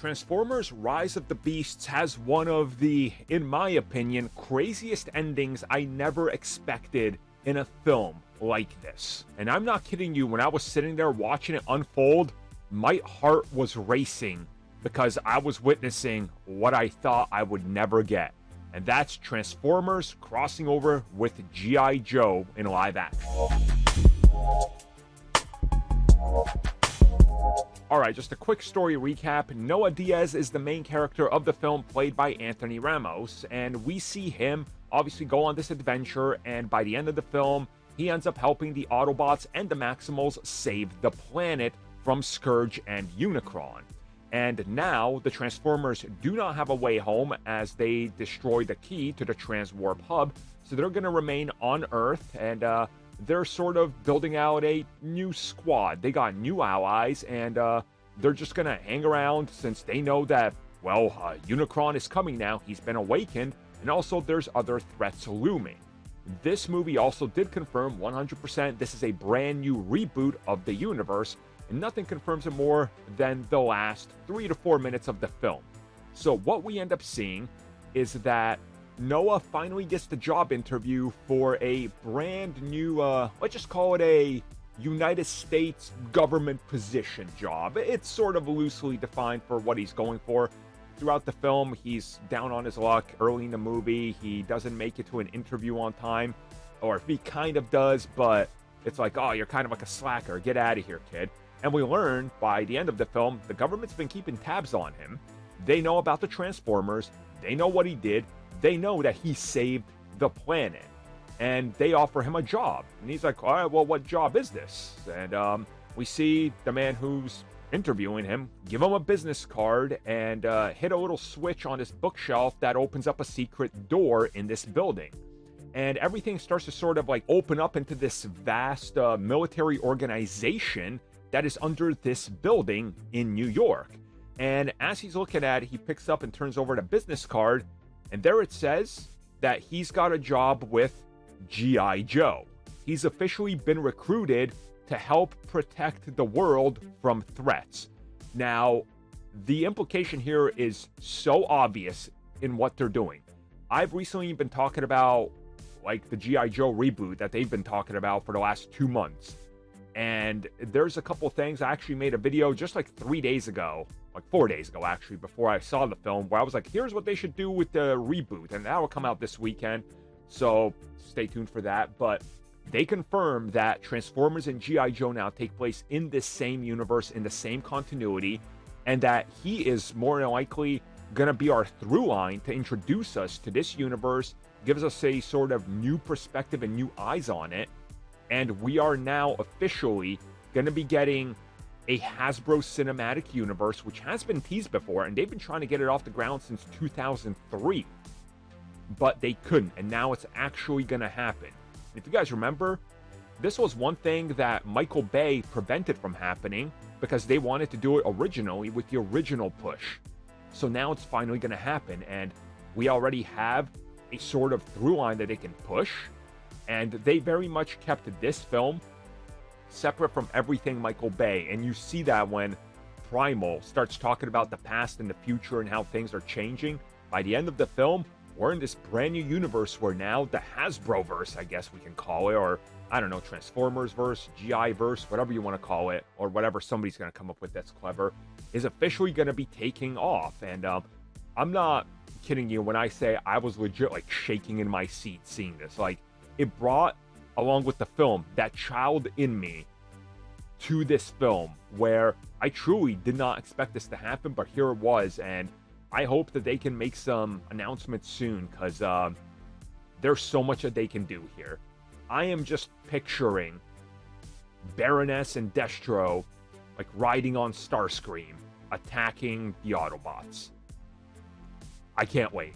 Transformers Rise of the Beasts has one of the, in my opinion, craziest endings I never expected in a film like this. And I'm not kidding you, when I was sitting there watching it unfold, my heart was racing because I was witnessing what I thought I would never get. And that's Transformers crossing over with G.I. Joe in live action. Alright, just a quick story recap. Noah Diaz is the main character of the film, played by Anthony Ramos, and we see him obviously go on this adventure, and by the end of the film, he ends up helping the Autobots and the Maximals save the planet from Scourge and Unicron. And now, the Transformers do not have a way home as they destroy the key to the Transwarp hub, so they're going to remain on Earth, and they're sort of building out a new squad. They got new allies, and they're just going to hang around since they know that, well, Unicron is coming now. He's been awakened, and also there's other threats looming. This movie also did confirm 100% this is a brand new reboot of the universe, and nothing confirms it more than the last 3 to 4 minutes of the film. So what we end up seeing is that Noah finally gets the job interview for a brand new, let's just call it a United States government position job. It's sort of loosely defined for what he's going for. Throughout the film, he's down on his luck. Early in the movie, he doesn't make it to an interview on time, or if he kind of does, but it's like, oh, you're kind of like a slacker. Get out of here, kid. And we learn by the end of the film, the government's been keeping tabs on him. They know about the Transformers. They know what he did. They know that he saved the planet. And they offer him a job. And he's like, all right, well, what job is this? And we see the man who's interviewing him give him a business card and hit a little switch on his bookshelf that opens up a secret door in this building. And everything starts to sort of like open up into this vast military organization that is under this building in New York. And as he's looking at it, he picks up and turns over the business card, and there it says that he's got a job with G.I. Joe. He's officially been recruited to help protect the world from threats. Now, the implication here is so obvious in what they're doing. I've recently been talking about like the G.I. Joe reboot that they've been talking about for the last 2 months. And there's a couple things. I actually made a video just like 3 days ago, like 4 days ago actually, before I saw the film, where I was like, here's what they should do with the reboot, and that will come out this weekend, so stay tuned for that. But they confirmed that Transformers and G.I. Joe now take place in this same universe, in the same continuity, and that he is more than likely going to be our through line to introduce us to this universe, gives us a sort of new perspective and new eyes on it. And we are now officially going to be getting a Hasbro cinematic universe, which has been teased before, and they've been trying to get it off the ground since 2003. But they couldn't, and now it's actually going to happen. If you guys remember, this was one thing that Michael Bay prevented from happening because they wanted to do it originally with the original push. So now it's finally going to happen, and we already have a sort of through line that they can push. And they very much kept this film separate from everything Michael Bay. And you see that when Primal starts talking about the past and the future and how things are changing. By the end of the film, we're in this brand new universe where now the Hasbro-verse, I guess we can call it, or I don't know, Transformers-verse, GI-verse, whatever you want to call it, or whatever somebody's going to come up with that's clever, is officially going to be taking off. And I'm not kidding you when I say I was legit like shaking in my seat seeing this. Like, it brought, along with the film, that child in me to this film where I truly did not expect this to happen, but here it was. And I hope that they can make some announcements soon, because there's so much that they can do here. I am just picturing Baroness and Destro like riding on Starscream, attacking the Autobots. I can't wait.